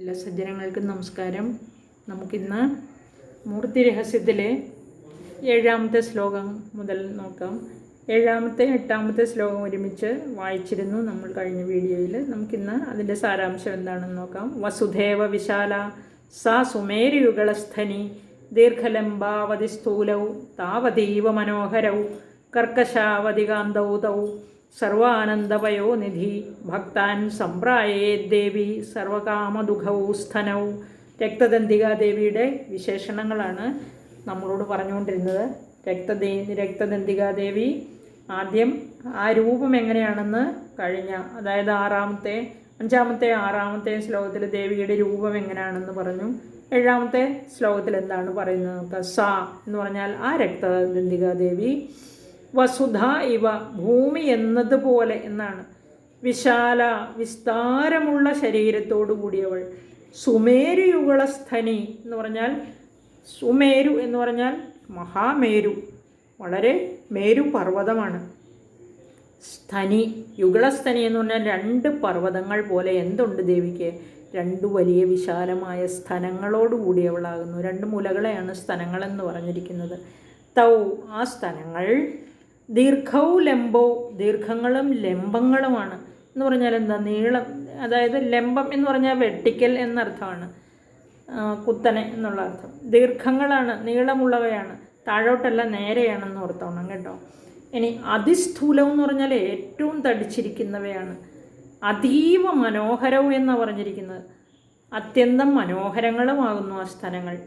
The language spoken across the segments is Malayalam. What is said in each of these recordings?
എല്ലാ സജ്ജനങ്ങൾക്കും നമസ്കാരം. നമുക്കിന്ന് മൂർത്തി രഹസ്യത്തിലെ 7ാമത്തെ ശ്ലോകം മുതൽ നോക്കാം. 7ാമത്തെ 8ാമത്തെ ശ്ലോകം ഒരുമിച്ച് വായിച്ചിരുന്നു നമ്മൾ കഴിഞ്ഞ വീഡിയോയിൽ. നമുക്കിന്ന് അതിൻ്റെ സാരാംശം എന്താണെന്ന് നോക്കാം. വസുധേവ വിശാല സാ സുമേരുയുഗളസ്ഥനി ദീർഘലംബാവതി സ്ഥൂലൗ താവതീവ മനോഹരൗ കർക്കശാവതികാന്തൗ തൗ സർവാനന്ദപയോ നിധി ഭക്താൻ സംപ്രായേദ്ദേവി സർവകാമദുഃഖൗ സ്ഥനൗ. രക്തദന്തികാദേവിയുടെ വിശേഷണങ്ങളാണ് നമ്മളോട് പറഞ്ഞുകൊണ്ടിരുന്നത്. രക്തദന്തികാദേവി ആദ്യം ആ രൂപം എങ്ങനെയാണെന്ന് അതായത് 5ാമത്തെ 6ാമത്തെ ശ്ലോകത്തിൽ ദേവിയുടെ രൂപം എങ്ങനെയാണെന്ന് പറഞ്ഞു. 7ാമത്തെ ശ്ലോകത്തിൽ എന്താണ് പറയുന്നത്? സ എന്ന് പറഞ്ഞാൽ ആ രക്തദന്തികാദേവി വസുധ ഇവ ഭൂമി എന്നതുപോലെ എന്നാണ്. വിശാല വിസ്താരമുള്ള ശരീരത്തോടു കൂടിയവൾ. സുമേരുയുഗളസ്ഥനി എന്ന് പറഞ്ഞാൽ സുമേരു എന്ന് പറഞ്ഞാൽ മഹാമേരു, വളരെ മേരു പർവ്വതമാണ്. സ്ഥനി യുഗളസ്ഥനി എന്ന് പറഞ്ഞാൽ 2 പർവ്വതങ്ങൾ പോലെ. എന്തുണ്ട് ദേവിക്ക്? 2 വലിയ വിശാലമായ സ്തനങ്ങളോട് കൂടിയവളാകുന്നു. 2 മുലകളെയാണ് സ്തനങ്ങളെന്ന് പറഞ്ഞിരിക്കുന്നത്. തൗ ആ സ്തനങ്ങൾ ദീർഘൗ ലംബോ ദീർഘങ്ങളും ലംബങ്ങളുമാണ്. എന്ന് പറഞ്ഞാൽ എന്താ? നീളം, അതായത് ലംബം എന്ന് പറഞ്ഞാൽ വെട്ടിക്കൽ എന്നർത്ഥമാണ്, കുത്തനെ എന്നുള്ള അർത്ഥം. ദീർഘങ്ങളാണ്, നീളമുള്ളവയാണ്, താഴോട്ടല്ല നേരെയാണെന്ന് ഓർത്തോണം കേട്ടോ. ഇനി അതിസ്ഥൂലം എന്ന് പറഞ്ഞാൽ ഏറ്റവും തടിച്ചിരിക്കുന്നവയാണ്. അതീവ മനോഹരവും എന്നാണ് പറഞ്ഞിരിക്കുന്നത്. അത്യന്തം മനോഹരങ്ങളുമാകുന്നു ആ സ്ഥലങ്ങൾ.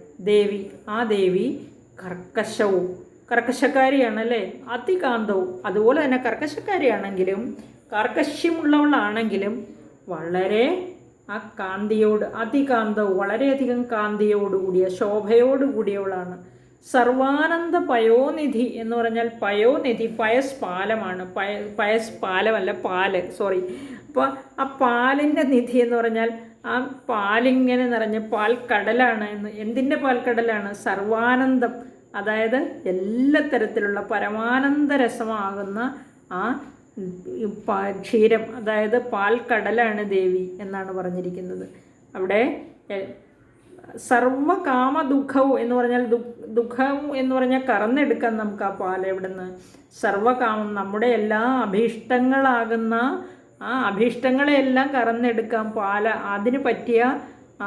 ആ ദേവി കർക്കശവും കർക്കശക്കാരിയാണല്ലേ. അതികാന്തവും അതുപോലെ തന്നെ കർക്കശക്കാരിയാണെങ്കിലും കാർക്കശ്യമുള്ളവളാണെങ്കിലും വളരെ ആ കാന്തിയോട്, അതികാന്തവും വളരെയധികം കാന്തിയോടുകൂടിയ ശോഭയോടുകൂടിയവളാണ്. സർവാനന്ദ പയോനിധി എന്ന് പറഞ്ഞാൽ പയോനിധി പയസ് പാലമാണ്. പയസ് പാലമല്ല, പാല്, അപ്പോൾ ആ പാലിൻ്റെ നിധി എന്ന് പറഞ്ഞാൽ ആ പാലിങ്ങനെ നിറഞ്ഞ് പാൽക്കടലാണ് എന്ന്. എന്തിൻ്റെ പാൽക്കടലാണ്? സർവാനന്ദം, അതായത് എല്ലാ തരത്തിലുള്ള പരമാനന്ദ രസമാകുന്ന ആ ക്ഷീരം, അതായത് പാൽക്കടലാണ് ദേവി എന്നാണ് പറഞ്ഞിരിക്കുന്നത്. അവിടെ സർവകാമദുഃഖവും എന്ന് പറഞ്ഞാൽ ദുഃഖവും എന്ന് പറഞ്ഞാൽ കറന്നെടുക്കാൻ നമുക്ക് ആ പാൽ എവിടുന്ന്? സർവകാമം, നമ്മുടെ എല്ലാ അഭീഷ്ടങ്ങളാകുന്ന ആ അഭീഷ്ടങ്ങളെല്ലാം കറന്നെടുക്കാൻ അതിന് പറ്റിയ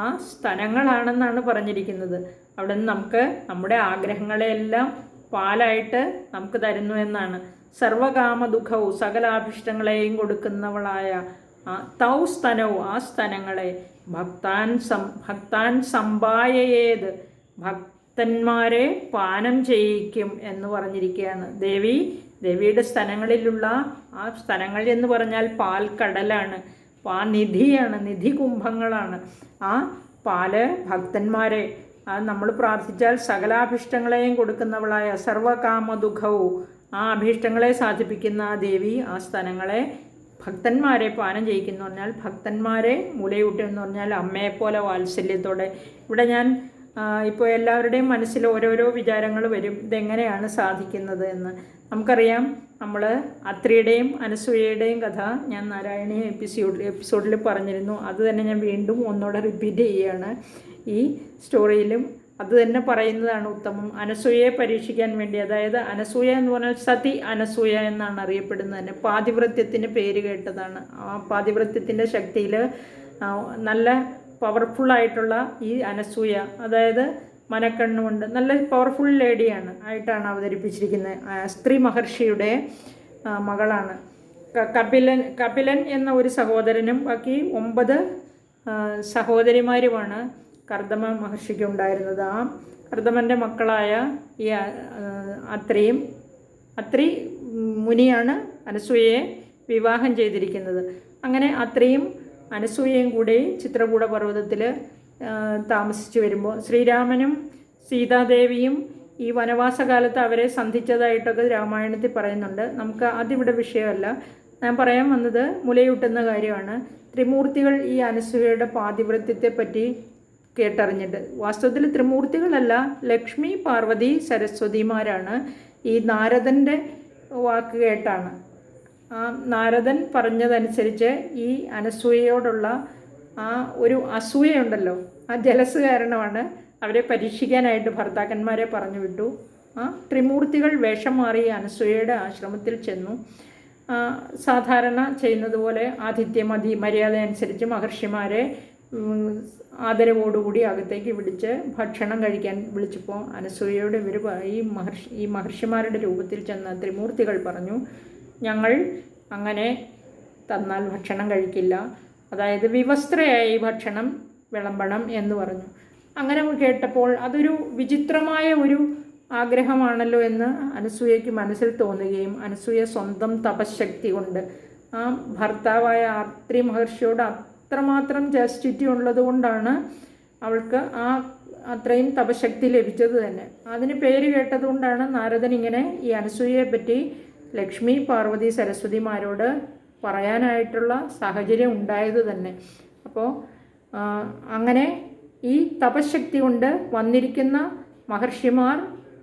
ആ സ്ഥലങ്ങളാണെന്നാണ് പറഞ്ഞിരിക്കുന്നത്. അവിടെ നിന്ന് നമുക്ക് നമ്മുടെ ആഗ്രഹങ്ങളെല്ലാം പാലായിട്ട് നമുക്ക് തരുന്നു എന്നാണ്. സർവകാമദുഃഖവും സകലാഭിഷ്ടങ്ങളെയും കൊടുക്കുന്നവളായ തൗ സ്തനവും ആ സ്തനങ്ങളെ ഭക്താൻ സംഭായേത് ഭക്തന്മാരെ പാനം ചെയ്യിക്കും എന്ന് പറഞ്ഞിരിക്കുകയാണ്. ദേവിയുടെ സ്ഥലങ്ങളിലുള്ള ആ സ്ഥലങ്ങൾ എന്ന് പറഞ്ഞാൽ പാൽക്കടലാണ്, നിധിയാണ്, നിധി കുംഭങ്ങളാണ്. ആ പാല് ഭക്തന്മാരെ, നമ്മൾ പ്രാർത്ഥിച്ചാൽ സകലാഭിഷ്ടങ്ങളെയും കൊടുക്കുന്നവളായ സർവകാമദുഃഖവും ആ അഭീഷ്ടങ്ങളെ സാധിപ്പിക്കുന്ന ആ ദേവി ആ സ്ഥലങ്ങളെ ഭക്തന്മാരെ പാനം ചെയ്യിക്കുന്നു പറഞ്ഞാൽ ഭക്തന്മാരെ മുലയൂട്ടെന്ന് പറഞ്ഞാൽ അമ്മയെപ്പോലെ വാത്സല്യത്തോടെ. ഇവിടെ ഞാൻ ഇപ്പോൾ എല്ലാവരുടെയും മനസ്സിൽ ഓരോരോ വിചാരങ്ങൾ വരും, ഇതെങ്ങനെയാണ് സാധിക്കുന്നത് എന്ന്. നമുക്കറിയാം, നമ്മൾ അത്രിയുടെയും അനസൂയയുടെയും കഥ ഞാൻ നാരായണീയ എപ്പിസോഡിൽ പറഞ്ഞിരുന്നു. അത് തന്നെ ഞാൻ വീണ്ടും ഒന്നുകൂടെ റിപ്പീറ്റ് ചെയ്യുകയാണ്. ഈ സ്റ്റോറിയിലും അത് തന്നെ പറയുന്നതാണ് ഉത്തമം. അനസൂയയെ പരീക്ഷിക്കാൻ വേണ്ടി, അതായത് അനസൂയ എന്ന് പറഞ്ഞാൽ സതി അനസൂയ എന്നാണ് അറിയപ്പെടുന്നത് തന്നെ. പാതിവ്രത്യത്തിന് പേര് കേട്ടതാണ്. ആ പാതിവ്രത്യത്തിൻ്റെ ശക്തിയിൽ നല്ല പവർഫുള്ളായിട്ടുള്ള ഈ അനസൂയ, അതായത് മനക്കണ്ണുകൊണ്ട് നല്ല പവർഫുൾ ആയിട്ടാണ് അവതരിപ്പിച്ചിരിക്കുന്നത്. സ്ത്രീ മഹർഷിയുടെ മകളാണ്. കപിലൻ എന്ന ഒരു സഹോദരനും ബാക്കി 9 സഹോദരിമാരുമാണ് കർദമ മഹർഷിക്ക് ഉണ്ടായിരുന്നത്. ആ കർദമൻ്റെ മക്കളായ ഈ അത്രി മുനിയാണ് അനസൂയയെ വിവാഹം ചെയ്തിരിക്കുന്നത്. അങ്ങനെ അത്രിയും അനസൂയയും കൂടി ചിത്രകൂട പർവ്വതത്തിൽ താമസിച്ചു വരുമ്പോൾ ശ്രീരാമനും സീതാദേവിയും ഈ വനവാസകാലത്ത് അവരെ സന്ധിച്ചതായിട്ടൊക്കെ രാമായണത്തിൽ പറയുന്നുണ്ട്. നമുക്ക് അതിവിടെ വിഷയമല്ല. ഞാൻ പറയാൻ വന്നത് മുലയൂട്ടുന്ന കാര്യമാണ്. ത്രിമൂർത്തികൾ ഈ അനസൂയയുടെ പാതിവ്രത്യത്തെപ്പറ്റി കേട്ടറിഞ്ഞിട്ട്, വാസ്തവത്തിൽ ത്രിമൂർത്തികളല്ല, ലക്ഷ്മി, പാർവതി, സരസ്വതിമാരാണ്. ഈ നാരദൻ്റെ വാക്ക് കേട്ടാണ്, നാരദൻ പറഞ്ഞതനുസരിച്ച് ഈ അനസൂയയോടുള്ള ആ ഒരു അസൂയയുണ്ടല്ലോ, ആ ജലസ് കാരണമാണ് അവരെ പരീക്ഷിക്കാനായിട്ട് ഭർത്താക്കന്മാരെ പറഞ്ഞു വിട്ടു. ആ ത്രിമൂർത്തികൾ വേഷം മാറി അനസൂയയുടെ ആശ്രമത്തിൽ ചെന്നു. സാധാരണ ചെയ്യുന്നത് പോലെ മര്യാദ അനുസരിച്ച് മഹർഷിമാരെ ആദരവോടുകൂടി അകത്തേക്ക് വിളിച്ച് ഭക്ഷണം കഴിക്കാൻ വിളിച്ചപ്പോൾ അനസൂയയോട് ഈ മഹർഷിമാരുടെ രൂപത്തിൽ ചെന്ന ത്രിമൂർത്തികൾ പറഞ്ഞു, ഞങ്ങൾ അങ്ങനെ തന്നാൽ ഭക്ഷണം കഴിക്കില്ല, അതായത് വിവസ്ത്രയായി ഭക്ഷണം വിളമ്പണം എന്ന് പറഞ്ഞു. അങ്ങനെ കേട്ടപ്പോൾ അതൊരു വിചിത്രമായ ഒരു ആഗ്രഹമാണല്ലോ എന്ന് അനസൂയയ്ക്ക് മനസ്സിൽ തോന്നുകയും അനസൂയ സ്വന്തം തപശക്തി കൊണ്ട് ആ ഭർത്താവായ ആത്രി മഹർഷിയോട് അത്രമാത്രം ജാസ്റ്റിറ്റി ഉള്ളതുകൊണ്ടാണ് അവൾക്ക് അത്രയും തപശക്തി ലഭിച്ചത് തന്നെ. അതിന് പേര് കേട്ടതുകൊണ്ടാണ് നാരദൻ ഇങ്ങനെ ഈ അനസൂയയെ പറ്റി ലക്ഷ്മി, പാർവതി, സരസ്വതിമാരോട് പറയാനായിട്ടുള്ള സാഹചര്യം ഉണ്ടായത് തന്നെ. അപ്പോൾ അങ്ങനെ ഈ തപശക്തി കൊണ്ട് വന്നിരിക്കുന്ന മഹർഷിമാർ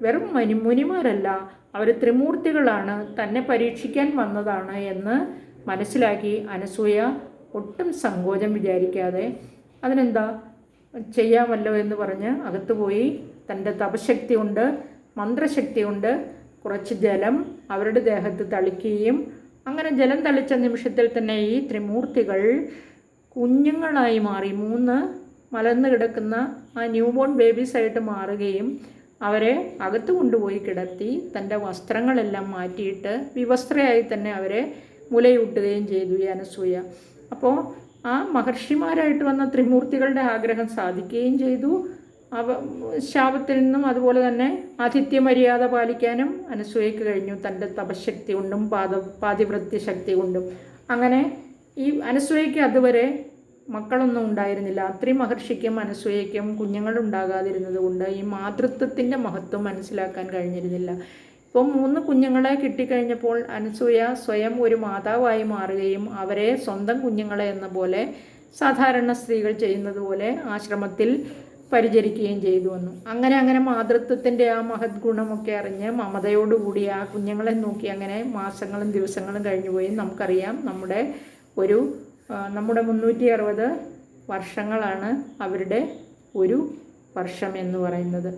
വെറും മുനിമാരല്ല, അവർ ത്രിമൂർത്തികളാണ്, തന്നെ പരീക്ഷിക്കാൻ വന്നതാണ് എന്ന് മനസ്സിലാക്കി അനസൂയ ഒട്ടും സങ്കോചം വിചാരിക്കാതെ അതിനെന്താ ചെയ്യാമല്ലോ എന്ന് പറഞ്ഞ് അകത്തുപോയി തൻ്റെ തപശക്തി കൊണ്ട്, മന്ത്രശക്തി കൊണ്ട് കുറച്ച് ജലം അവരുടെ ദേഹത്ത് തളിക്കുകയും അങ്ങനെ ജലം തളിച്ച നിമിഷത്തിൽ തന്നെ ഈ ത്രിമൂർത്തികൾ കുഞ്ഞുങ്ങളായി മാറി 3 മലർന്നു കിടക്കുന്ന ആ ന്യൂ ബോൺ ബേബീസായിട്ട് മാറുകയും അവരെ അകത്ത് കൊണ്ടുപോയി കിടത്തി തൻ്റെ വസ്ത്രങ്ങളെല്ലാം മാറ്റിയിട്ട് വിവസ്ത്രയായി തന്നെ അവരെ മുലയൂട്ടുകയും ചെയ്തു ഈ അനസൂയ. അപ്പോൾ ആ മഹർഷിമാരായിട്ട് വന്ന ത്രിമൂർത്തികളുടെ ആഗ്രഹം സാധിക്കുകയും ചെയ്തു. ശാപത്തിൽ നിന്നും അതുപോലെ തന്നെ മര്യാദ പാലിക്കാനും അനസൂയയ്ക്ക് കഴിഞ്ഞു, തൻ്റെ തപശക്തി കൊണ്ടും പാതിവൃത്യ ശക്തി കൊണ്ടും. അങ്ങനെ ഈ അനസൂയയ്ക്ക് അതുവരെ മക്കളൊന്നും ഉണ്ടായിരുന്നില്ല. അത്രി മഹർഷിക്കും അനസൂയയ്ക്കും കുഞ്ഞുങ്ങളുണ്ടാകാതിരുന്നത് കൊണ്ട് ഈ മാതൃത്വത്തിൻ്റെ മഹത്വം മനസ്സിലാക്കാൻ കഴിഞ്ഞിരുന്നില്ല. ഇപ്പം 3 കുഞ്ഞുങ്ങളെ കിട്ടിക്കഴിഞ്ഞപ്പോൾ അനസൂയ സ്വയം ഒരു മാതാവായി മാറുകയും അവരെ സ്വന്തം കുഞ്ഞുങ്ങളെ എന്ന പോലെ സാധാരണ സ്ത്രീകൾ ചെയ്യുന്നത് പോലെ ആശ്രമത്തിൽ പരിചരിക്കുകയും ചെയ്തു വന്നു. അങ്ങനെ മാതൃത്വത്തിൻ്റെ ആ മഹത് ഗുണമൊക്കെ അറിഞ്ഞ് മമതയോടുകൂടി ആ കുഞ്ഞുങ്ങളെ നോക്കി അങ്ങനെ മാസങ്ങളും ദിവസങ്ങളും കഴിഞ്ഞുപോയി. നമുക്കറിയാം നമ്മുടെ 360 വർഷങ്ങളാണ് അവരുടെ ഒരു വർഷം എന്ന് പറയുന്നത്.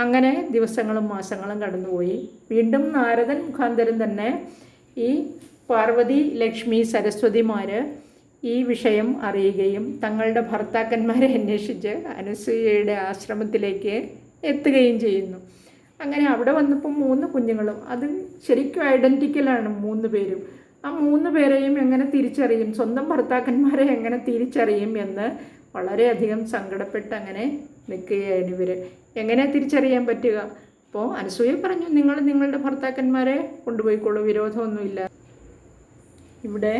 അങ്ങനെ ദിവസങ്ങളും മാസങ്ങളും കടന്നുപോയി. വീണ്ടും നാരദൻ മുഖാന്തരം തന്നെ ഈ പാർവതി, ലക്ഷ്മി, സരസ്വതിമാർ ഈ വിഷയം അറിയുകയും തങ്ങളുടെ ഭർത്താക്കന്മാരെ അന്വേഷിച്ച് അനസൂയയുടെ ആശ്രമത്തിലേക്ക് എത്തുകയും ചെയ്യുന്നു. അങ്ങനെ അവിടെ വന്നപ്പോൾ 3 കുഞ്ഞുങ്ങളും അത് ശരിക്കും ഐഡൻറ്റിക്കലാണ് 3 പേരും. ആ 3 പേരെയും എങ്ങനെ തിരിച്ചറിയും, സ്വന്തം ഭർത്താക്കന്മാരെ എങ്ങനെ തിരിച്ചറിയും എന്ന് വളരെയധികം സങ്കടപ്പെട്ട് അങ്ങനെ നിൽക്കുകയാണ് ഇവർ. എങ്ങനെ തിരിച്ചറിയാൻ പറ്റുക? അപ്പോൾ അനസൂയ പറഞ്ഞു, നിങ്ങൾ നിങ്ങളുടെ ഭർത്താക്കന്മാരെ കൊണ്ടുപോയിക്കോളൂ, വിരോധമൊന്നുമില്ല. ഇവിടെ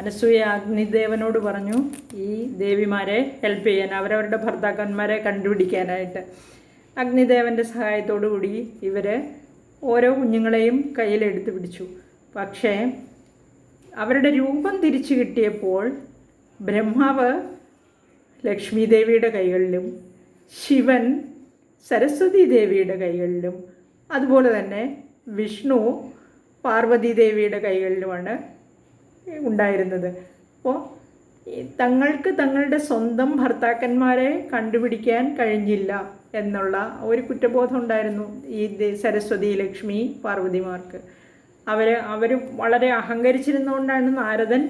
അനസൂയ അഗ്നിദേവനോട് പറഞ്ഞു ഈ ദേവിമാരെ ഹെൽപ്പ് ചെയ്യാൻ, അവരവരുടെ ഭർത്താക്കന്മാരെ കണ്ടുപിടിക്കാനായിട്ട്. അഗ്നിദേവൻ്റെ സഹായത്തോടു കൂടി ഇവർ ഓരോ കുഞ്ഞുങ്ങളെയും കയ്യിലെടുത്ത് പിടിച്ചു. പക്ഷേ അവരുടെ രൂപം തിരിച്ചു കിട്ടിയപ്പോൾ ബ്രഹ്മാവ് ലക്ഷ്മി ദേവിയുടെ കൈകളിലും ശിവൻ സരസ്വതി ദേവിയുടെ കൈകളിലും അതുപോലെ തന്നെ വിഷ്ണു പാർവതി ദേവിയുടെ കൈകളിലുമാണ് ഉണ്ടായിരുന്നത്. അപ്പോൾ തങ്ങൾക്ക് തങ്ങളുടെ സ്വന്തം ഭർത്താക്കന്മാരെ കണ്ടുപിടിക്കാൻ കഴിഞ്ഞില്ല എന്നുള്ള ഒരു കുറ്റബോധം ഉണ്ടായിരുന്നു ഈ സരസ്വതി, ലക്ഷ്മി, പാർവതിമാർക്ക്. അവർ വളരെ അഹങ്കരിച്ചിരുന്നുകൊണ്ടാണ് നാരദൻ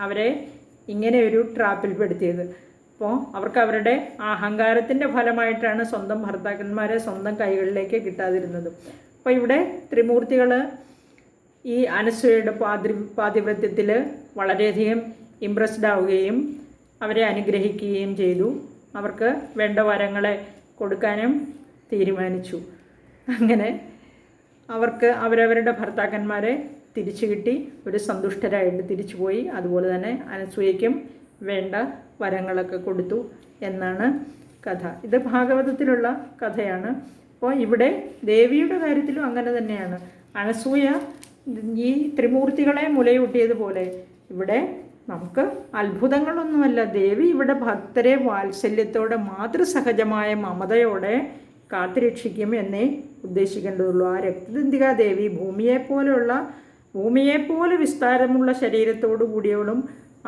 അവരെ ഇങ്ങനെ ഒരു ട്രാപ്പിൽ പെടുത്തിയത്. അപ്പോൾ അവർക്ക് അവരുടെ അഹങ്കാരത്തിൻ്റെ ഫലമായിട്ടാണ് സ്വന്തം ഭർത്താക്കന്മാരെ സ്വന്തം കൈകളിലേക്ക് കിട്ടാതിരുന്നത്. അപ്പോൾ ഇവിടെ ത്രിമൂർത്തികൾ ഈ അനസൂയയുടെ പാതിവ്രത്യത്തിൽ വളരെയധികം ഇംപ്രസ്ഡ് ആവുകയും അവരെ അനുഗ്രഹിക്കുകയും ചെയ്തു. അവർക്ക് വേണ്ട വരങ്ങളെ കൊടുക്കാനും തീരുമാനിച്ചു. അങ്ങനെ അവർക്ക് അവരവരുടെ ഭർത്താക്കന്മാരെ തിരിച്ചു കിട്ടി, ഒരു സന്തുഷ്ടരായിട്ട് തിരിച്ചുപോയി. അതുപോലെ തന്നെ അനസൂയയ്ക്കും വേണ്ട വരങ്ങളൊക്കെ കൊടുത്തു എന്നാണ് കഥ. ഇത് ഭാഗവതത്തിലുള്ള കഥയാണ്. അപ്പോൾ ഇവിടെ ദേവിയുടെ കാര്യത്തിലും അങ്ങനെ തന്നെയാണ്. അനസൂയ ഈ ത്രിമൂർത്തികളെ മുലയൂട്ടിയതുപോലെ ഇവിടെ നമുക്ക് അത്ഭുതങ്ങളൊന്നുമല്ല. ദേവി ഇവിടെ ഭക്തരെ വാത്സല്യത്തോടെ മാതൃസഹജമായ മമതയോടെ കാത്തുരക്ഷിക്കും എന്നേ ഉദ്ദേശിക്കേണ്ടതുള്ളൂ. ആ രക്തദന്തികാ ദേവി ഭൂമിയെപ്പോലെ വിസ്താരമുള്ള ശരീരത്തോടു കൂടിയവളും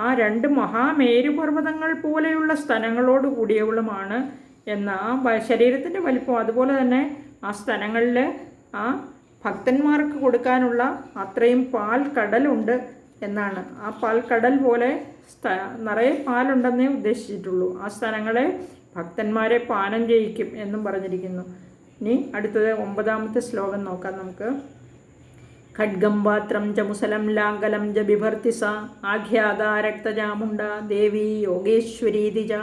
ആ 2 മഹാമേരുപർവ്വതങ്ങൾ പോലെയുള്ള സ്തനങ്ങളോട് കൂടിയവളുമാണ് എന്ന ആ ശരീരത്തിൻ്റെ വലിപ്പം, അതുപോലെ തന്നെ ആ സ്തനങ്ങളിൽ ആ ഭക്തന്മാർക്ക് കൊടുക്കാനുള്ള അത്രയും പാൽ കടലുണ്ട് എന്നാണ്. ആ പാൽ കടൽ പോലെ നിറയെ പാലുണ്ടെന്നേ ഉദ്ദേശിച്ചിട്ടുള്ളൂ. ആ സ്തനങ്ങളെ ഭക്തന്മാരെ പാനം ചെയ്യിക്കും എന്നും പറഞ്ഞിരിക്കുന്നു. ഇനി അടുത്തത് 9ാമത്തെ ശ്ലോകം നോക്കാം നമുക്ക്. ഖഡ്ഗം പാത്രം ച മുസലം ലാംഗലം ച ബിഭർത്തി സ ആഖ്യാത രക്തജാമുണ്ട ദേവി യോഗേശ്വരീതി ച.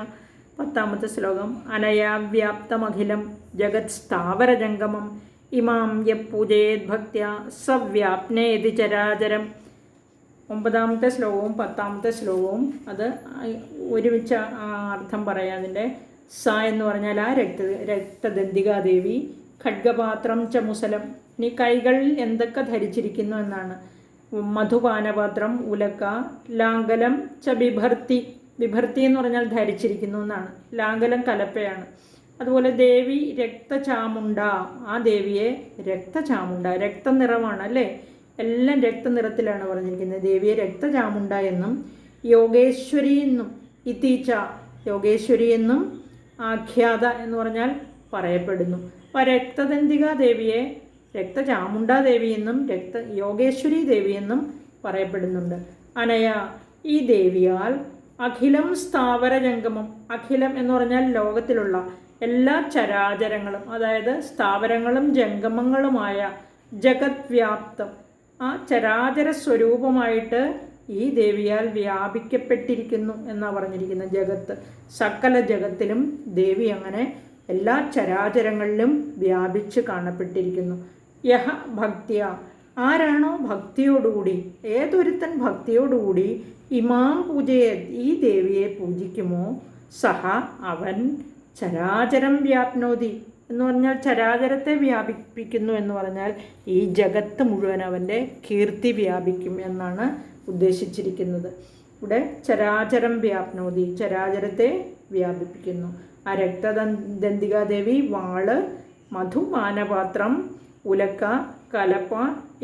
10ാമത്തെ ശ്ലോകം. അനയാ വ്യാപ്തമഖിലം ജഗത് സ്ഥാവരജംഗമം ഇമാം യപൂജയേത് ഭക്ത്യ സവ്യാപ്നേതി ചരാചരം. 9ാമത്തെ ശ്ലോകവും 10ാമത്തെ ശ്ലോകവും അത് ഒരുമിച്ച് അർത്ഥം പറയാം. അതിൻ്റെ സ എന്ന് പറഞ്ഞാൽ ആ രക്തദന്തികാദേവി, ഖഡ്ഗപാത്രം ച മുസലം, ഇനി കൈകളിൽ എന്തൊക്കെ ധരിച്ചിരിക്കുന്നു എന്നാണ്. മധുപാനപാത്രം ഉലക്ക, ലാംഗലം ച ബിഭർത്തി, ബിഭർത്തി എന്ന് പറഞ്ഞാൽ ധരിച്ചിരിക്കുന്നു എന്നാണ്. ലാംഗലം കലപ്പയാണ്. അതുപോലെ ദേവി രക്തചാമുണ്ട, ആ ദേവിയെ രക്തചാമുണ്ട, രക്തനിറമാണ് അല്ലേ, എല്ലാം രക്തനിറത്തിലാണ് പറഞ്ഞിരിക്കുന്നത്. ദേവിയെ രക്തചാമുണ്ട എന്നും യോഗേശ്വരി എന്നും ഇതീച്ച, യോഗേശ്വരി എന്നും ആഖ്യാത എന്ന് പറഞ്ഞാൽ പറയപ്പെടുന്നു. അപ്പോൾ രക്തദന്തികാ ദേവിയെ രക്തചാമുണ്ട ദേവി എന്നും യോഗേശ്വരി ദേവി എന്നും പറയപ്പെടുന്നുണ്ട്. അനയ, ഈ ദേവിയാൽ അഖിലം സ്ഥാവരജംഗമം, അഖിലം എന്ന് പറഞ്ഞാൽ ലോകത്തിലുള്ള എല്ലാ ചരാചരങ്ങളും, അതായത് സ്ഥാവരങ്ങളും ജംഗമങ്ങളുമായ ജഗത് വ്യാപ്തം, ആ ചരാചര സ്വരൂപമായിട്ട് ഈ ദേവിയാൽ വ്യാപിക്കപ്പെട്ടിരിക്കുന്നു എന്നാണ് പറഞ്ഞിരിക്കുന്നത്. ജഗത്ത്, സകല ജഗത്തിലും ദേവി അങ്ങനെ എല്ലാ ചരാചരങ്ങളിലും വ്യാപിച്ച് കാണപ്പെട്ടിരിക്കുന്നു. യഹ ഭക്തിയ, ആരാണോ ഭക്തിയോടുകൂടി, ഏതൊരുത്തൻ ഭക്തിയോടുകൂടി ഇമാം പൂജയെ, ഈ ദേവിയെ പൂജിക്കുമോ, സഹ അവൻ ചരാചരം വ്യാപ്നോതി എന്ന് പറഞ്ഞാൽ ചരാചരത്തെ വ്യാപിപ്പിക്കുന്നു എന്ന് പറഞ്ഞാൽ ഈ ജഗത്ത് മുഴുവൻ അവൻ്റെ കീർത്തി വ്യാപിക്കും എന്നാണ് ഉദ്ദേശിച്ചിരിക്കുന്നത്. ഇവിടെ ചരാചരം വ്യാപ്നോതി, ചരാചരത്തെ വ്യാപിപ്പിക്കുന്നു. ആ രക്തദന്തികാദേവി വാള്, മധുപാനപാത്രം, ഉലക്ക, കലപ്പ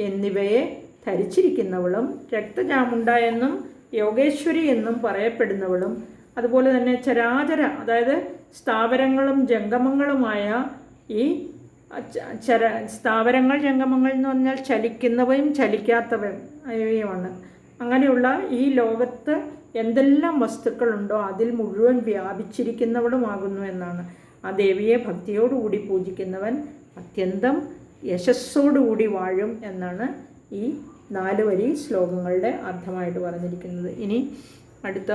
എന്നിവയെ ധരിച്ചിരിക്കുന്നവളും രക്തചാമുണ്ട എന്നും യോഗേശ്വരി എന്നും പറയപ്പെടുന്നവളും, അതുപോലെ തന്നെ ചരാചര, അതായത് സ്ഥാവരങ്ങളും ജംഗമങ്ങളുമായ ഈ സ്ഥാവരങ്ങൾ ജംഗമങ്ങൾ എന്ന് പറഞ്ഞാൽ ചലിക്കുന്നവയും ചലിക്കാത്തവയുമാണ്. അങ്ങനെയുള്ള ഈ ലോകത്ത് എന്തെല്ലാം വസ്തുക്കളുണ്ടോ അതിൽ മുഴുവൻ വ്യാപിച്ചിരിക്കുന്നവളുമാകുന്നു എന്നാണ്. ആ ദേവിയെ ഭക്തിയോടുകൂടി പൂജിക്കുന്നവൻ അത്യന്തം യശസ്സോടുകൂടി വാഴും എന്നാണ് ഈ 4 വരി ശ്ലോകങ്ങളുടെ അർത്ഥമായിട്ട് പറഞ്ഞിരിക്കുന്നത്. ഇനി അടുത്ത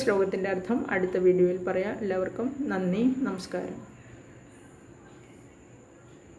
ശ്ലോകത്തിൻ്റെ അർത്ഥം അടുത്ത വീഡിയോയിൽ പറയാം. എല്ലാവർക്കും നന്ദി, നമസ്കാരം.